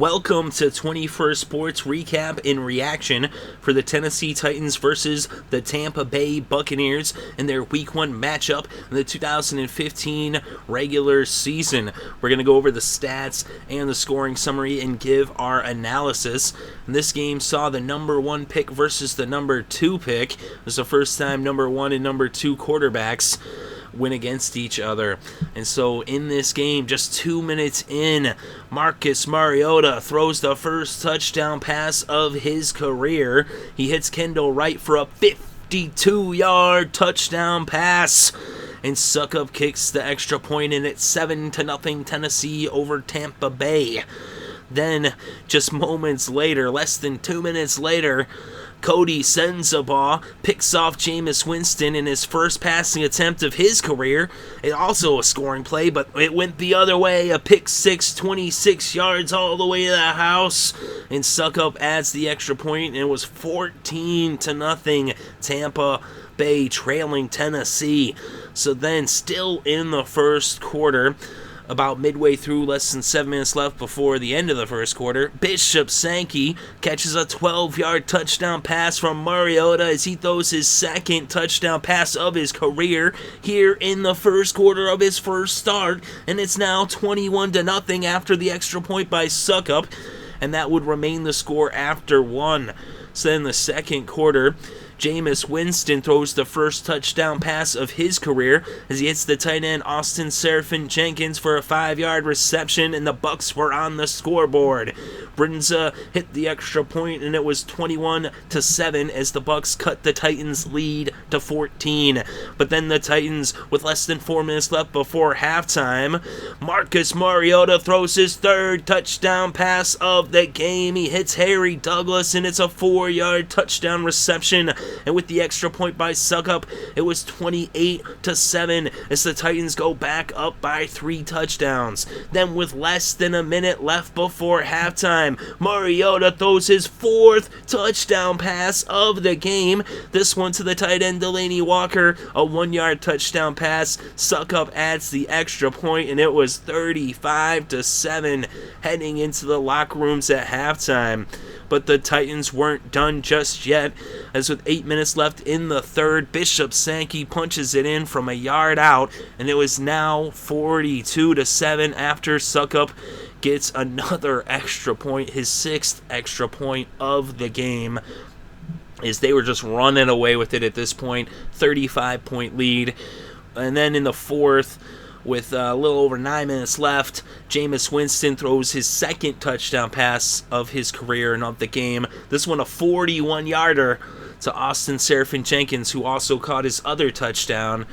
Welcome to 21st Sports Recap and Reaction for the Tennessee Titans versus the Tampa Bay Buccaneers in their Week 1 matchup in the 2015 regular season. We're going to go over the stats and the scoring summary and give our analysis. And this game saw the number 1 pick versus the number 2 pick. It was the first time number 1 and number 2 quarterbacks win against each other. And so in this game, just 2 minutes in, Marcus Mariota throws the first touchdown pass of his career. He hits Kendall Wright for a 52-yard touchdown pass. And Suckup kicks the extra point, and it's 7-0 Tennessee over Tampa Bay. Then, just moments later, less than 2 minutes later, Cody sends a ball, picks off Jameis Winston in his first passing attempt of his career. It also a scoring play, but it went the other way. A pick six, 26 yards all the way to the house. And Suckup adds the extra point, and it was 14-0 Tampa Bay trailing Tennessee. So then, still in the first quarter, about midway through, less than 7 minutes left before the end of the first quarter, Bishop Sankey catches a 12-yard touchdown pass from Mariota as he throws his second touchdown pass of his career here in the first quarter of his first start, and it's now 21-0 after the extra point by Suckup, and that would remain the score after one. So then the second quarter, Jameis Winston throws the first touchdown pass of his career as he hits the tight end Austin Serafin-Jenkins for a 5-yard reception, and the Bucs were on the scoreboard. Brinza hit the extra point, and it was 21-7 as the Bucs cut the Titans' lead to 14. But then the Titans, with less than 4 minutes left before halftime, Marcus Mariota throws his third touchdown pass of the game. He hits Harry Douglas, and it's a 4-yard touchdown reception. And with the extra point by Suckup, it was 28-7 as the Titans go back up by 3 touchdowns. Then with less than a minute left before halftime, Mariota throws his 4th touchdown pass of the game. This one to the tight end Delanie Walker, a 1-yard touchdown pass. Suckup adds the extra point, and it was 35-7 heading into the locker rooms at halftime. But the Titans weren't done just yet, as with 8 minutes left in the third, Bishop Sankey punches it in from a yard out, and it was now 42-7 after Suckup gets another extra point, his 6th extra point of the game, as they were just running away with it at this point, 35-point lead. And then in the fourth, with a little over 9 minutes left, Jameis Winston throws his second touchdown pass of his career and of the game. This one a 41-yarder to Austin Serafin-Jenkins, who also caught his other touchdown.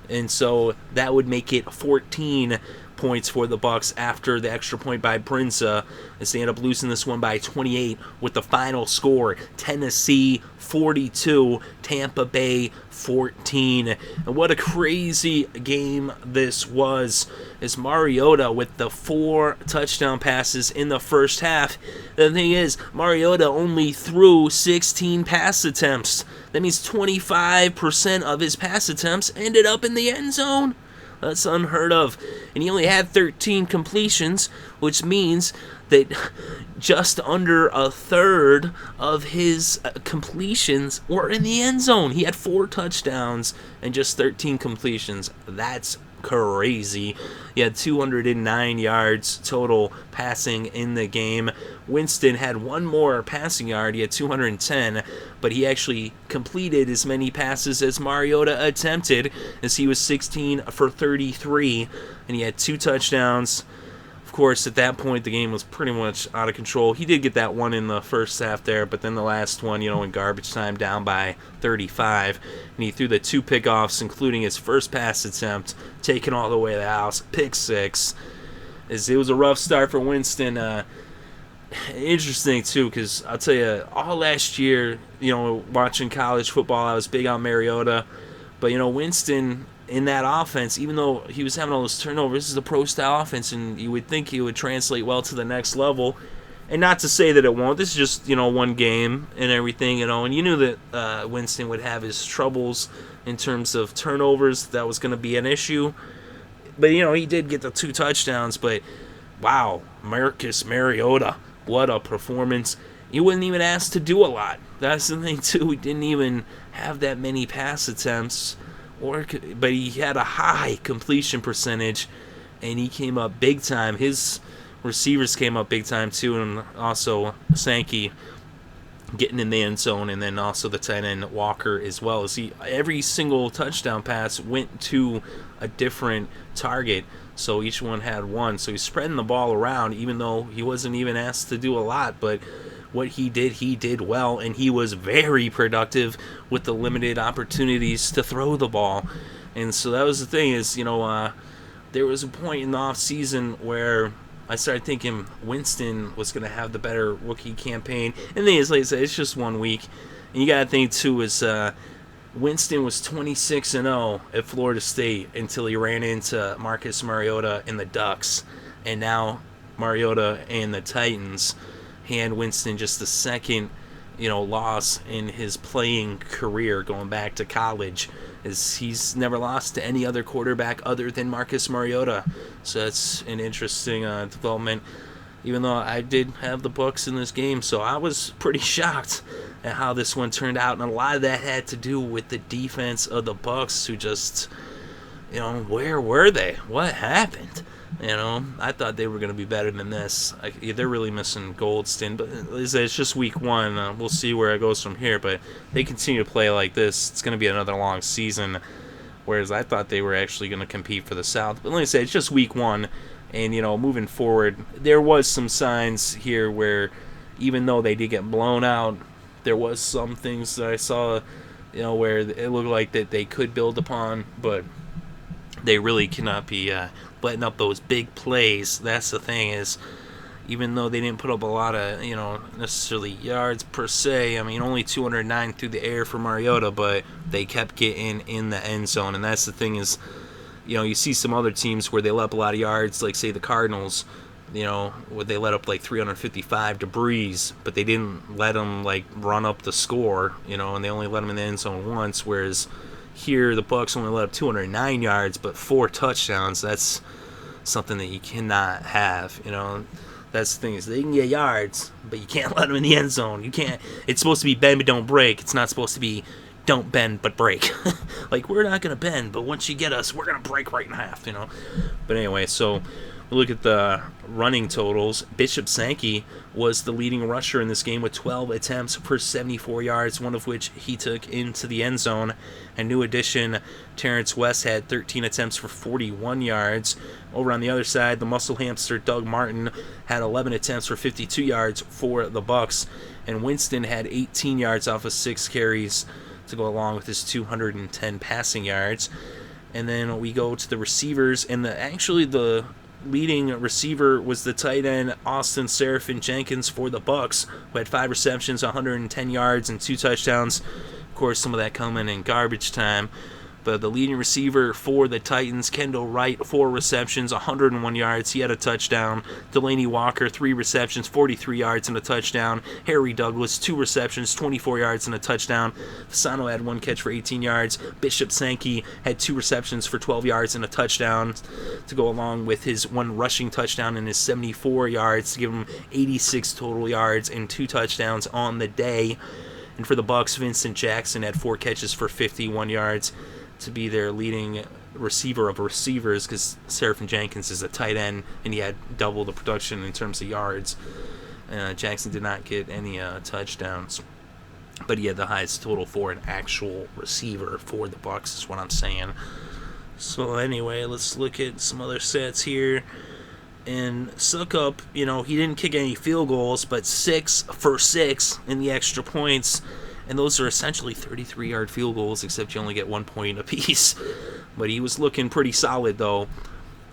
And so that would make it 14 points for the Bucs after the extra point by Brinza, as they end up losing this one by 28 with the final score, Tennessee 42, Tampa Bay 14. And what a crazy game this was, as Mariota with the 4 touchdown passes in the first half. The thing is, Mariota only threw 16 pass attempts. That means 25% of his pass attempts ended up in the end zone. That's unheard of. And he only had 13 completions, which means that just under a third of his completions were in the end zone. He had 4 touchdowns and just 13 completions. That's crazy. He had 209 yards total passing in the game. Winston had 1 more passing yard. He had 210, but he actually completed as many passes as Mariota attempted, as he was 16 for 33, and he had 2 touchdowns. Of course, at that point, the game was pretty much out of control. He did get that one in the first half there, but then the last one, in garbage time, down by 35. And he threw the 2 pickoffs, including his first pass attempt, taken all the way to the house, pick 6. It was a rough start for Winston. Interesting, too, because I'll tell you, all last year, watching college football, I was big on Mariota. But, Winston, in that offense, even though he was having all those turnovers, this is a pro-style offense, and you would think he would translate well to the next level. And not to say that it won't. This is just, one game and everything, and you knew that Winston would have his troubles in terms of turnovers. That was going to be an issue. But, he did get the 2 touchdowns, but wow, Marcus Mariota What a performance. He wasn't even asked to do a lot. That's the thing, too. He didn't even have that many pass attempts, but he had a high completion percentage, and he came up big time. His receivers came up big time, too, and also Sankey getting in the end zone, and then also the tight end Walker as well. Every single touchdown pass went to a different target, so each one had one. So he's spreading the ball around, even though he wasn't even asked to do a lot, but what he did well, and he was very productive with the limited opportunities to throw the ball. And so that was the thing is, there was a point in the offseason where I started thinking Winston was going to have the better rookie campaign. And then, like I said, it's just 1 week. And you got to think, too, is Winston was 26-0 at Florida State until he ran into Marcus Mariota and the Ducks. And now Mariota and the Titans hand Winston just the second, loss in his playing career going back to college. He's never lost to any other quarterback other than Marcus Mariota. So that's an interesting development, even though I did have the Bucs in this game. So I was pretty shocked at how this one turned out, and a lot of that had to do with the defense of the Bucs, who just, where were they? What happened? I thought they were going to be better than this. They're really missing Goldston, but it's just week one. We'll see where it goes from here, but they continue to play like this, it's going to be another long season, whereas I thought they were actually going to compete for the South. But like I said, it's just week one, and, moving forward, there was some signs here where even though they did get blown out, there was some things that I saw, where it looked like that they could build upon, but they really cannot be letting up those big plays. That's the thing is, even though they didn't put up a lot of, necessarily yards per se, only 209 through the air for Mariota, but they kept getting in the end zone. And that's the thing is, you see some other teams where they let up a lot of yards, like say the Cardinals, where they let up like 355 to Breeze, but they didn't let them like run up the score, and they only let them in the end zone once, whereas here, the Bucs only let up 209 yards, but 4 touchdowns. That's something that you cannot have. That's the thing is they can get yards, but you can't let them in the end zone. You can't. It's supposed to be bend but don't break. It's not supposed to be don't bend but break. Like, we're not gonna bend, but once you get us, we're gonna break right in half. But anyway, so we look at the running totals. Bishop Sankey was the leading rusher in this game with 12 attempts for 74 yards, one of which he took into the end zone. And new addition, Terrence West had 13 attempts for 41 yards. Over on the other side, the muscle hamster Doug Martin had 11 attempts for 52 yards for the Bucs. And Winston had 18 yards off of 6 carries to go along with his 210 passing yards. And then we go to the receivers, and the leading receiver was the tight end Austin Seraphin-Jenkins for the Bucs, who had 5 receptions, 110 yards, and 2 touchdowns. Of course, some of that coming in garbage time. But the leading receiver for the Titans, Kendall Wright, 4 receptions, 101 yards. He had a touchdown. Delaney Walker, 3 receptions, 43 yards, and a touchdown. Harry Douglas, 2 receptions, 24 yards, and a touchdown. Fasano had 1 catch for 18 yards. Bishop Sankey had 2 receptions for 12 yards and a touchdown to go along with his 1 rushing touchdown and his 74 yards to give him 86 total yards and 2 touchdowns on the day. And for the Bucs, Vincent Jackson had 4 catches for 51 yards to be their leading receiver of receivers, because Seraphin-Jenkins is a tight end and he had double the production in terms of yards. Jackson did not get any touchdowns, but he had the highest total for an actual receiver for the Bucs, is what I'm saying. So anyway, let's look at some other stats here. And Suckup, he didn't kick any field goals, but 6 for 6 in the extra points. And those are essentially 33-yard field goals, except you only get 1 point apiece. But he was looking pretty solid, though.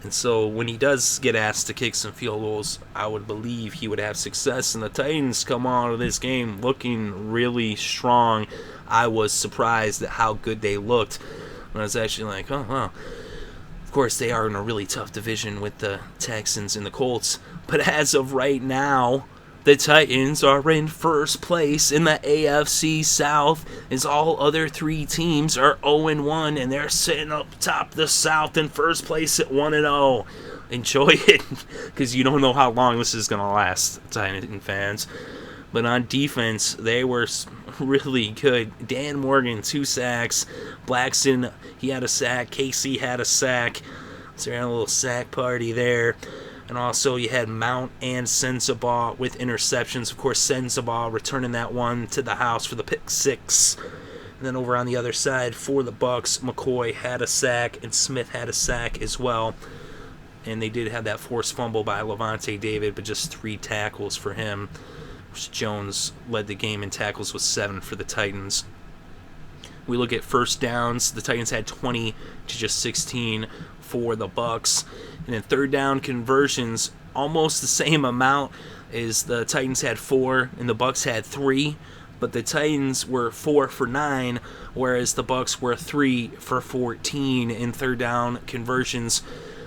And so when he does get asked to kick some field goals, I would believe he would have success. And the Titans come out of this game looking really strong. I was surprised at how good they looked. When I was actually like, oh, wow. Of course, they are in a really tough division with the Texans and the Colts. But as of right now, The Titans are in first place in the AFC South, as all other three teams are 0-1, and they're sitting up top the South in first place at 1-0. Enjoy it, because you don't know how long this is going to last, Titan fans. But on defense, they were really good. Dan Morgan, 2 sacks. Blackson, he had a sack. Casey had a sack. So they had a little sack party there. And also you had Mount and Sensabaugh with interceptions. Of course, Sensabaugh returning that one to the house for the pick 6. And then over on the other side for the Bucs, McCoy had a sack and Smith had a sack as well. And they did have that forced fumble by Levante David, but just 3 tackles for him. Jones led the game in tackles with 7 for the Titans. We look at first downs. The Titans had 20 to just 16 for the Bucs. And then third down conversions, almost the same amount as the Titans had 4 and the Bucs had 3. But the Titans were 4 for 9, whereas the Bucs were 3 for 14 in third down conversions,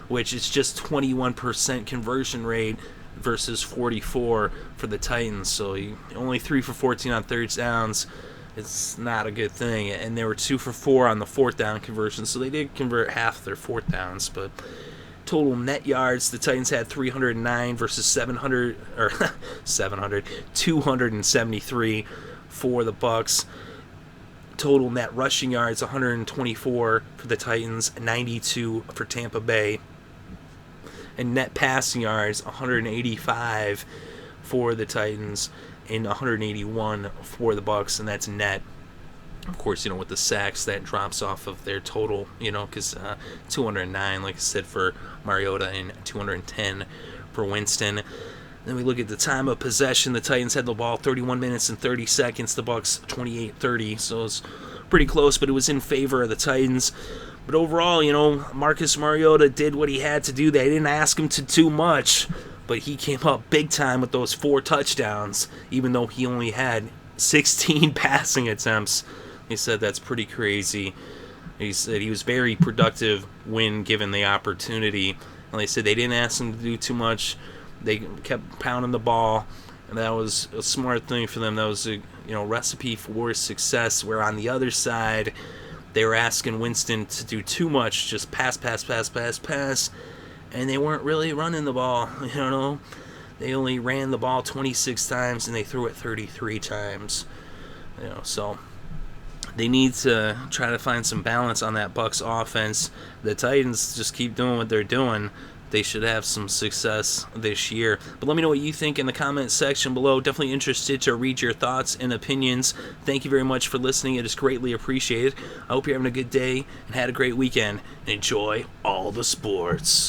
which is just 21% conversion rate versus 44 for the Titans. So only 3 for 14 on third downs. It's not a good thing. And they were 2 for 4 on the fourth down conversion, so they did convert half their fourth downs. But total net yards, the Titans had 309 versus 273 for the Bucs. Total net rushing yards, 124 for the Titans, 92 for Tampa Bay. And net passing yards, 185 for the Titans and 181 for the Bucs, and that's net. Of course, with the sacks, that drops off of their total, because 209, like I said, for Mariota and 210 for Winston. Then we look at the time of possession. The Titans had the ball 31 minutes and 30 seconds. The Bucs 28-30, so it's pretty close, but it was in favor of the Titans. But overall, Marcus Mariota did what he had to do. They didn't ask him to do much, but he came up big time with those 4 touchdowns, even though he only had 16 passing attempts. He said that's pretty crazy. He said he was very productive when given the opportunity. And they said they didn't ask him to do too much. They kept pounding the ball, and that was a smart thing for them. That was a recipe for success. Where on the other side, they were asking Winston to do too much, just pass, and they weren't really running the ball. They only ran the ball 26 times, and they threw it 33 times. So they need to try to find some balance on that Bucs offense. The Titans just keep doing what they're doing. They should have some success this year. But let me know what you think in the comment section below. Definitely interested to read your thoughts and opinions. Thank you very much for listening. It is greatly appreciated. I hope you're having a good day and had a great weekend. Enjoy all the sports.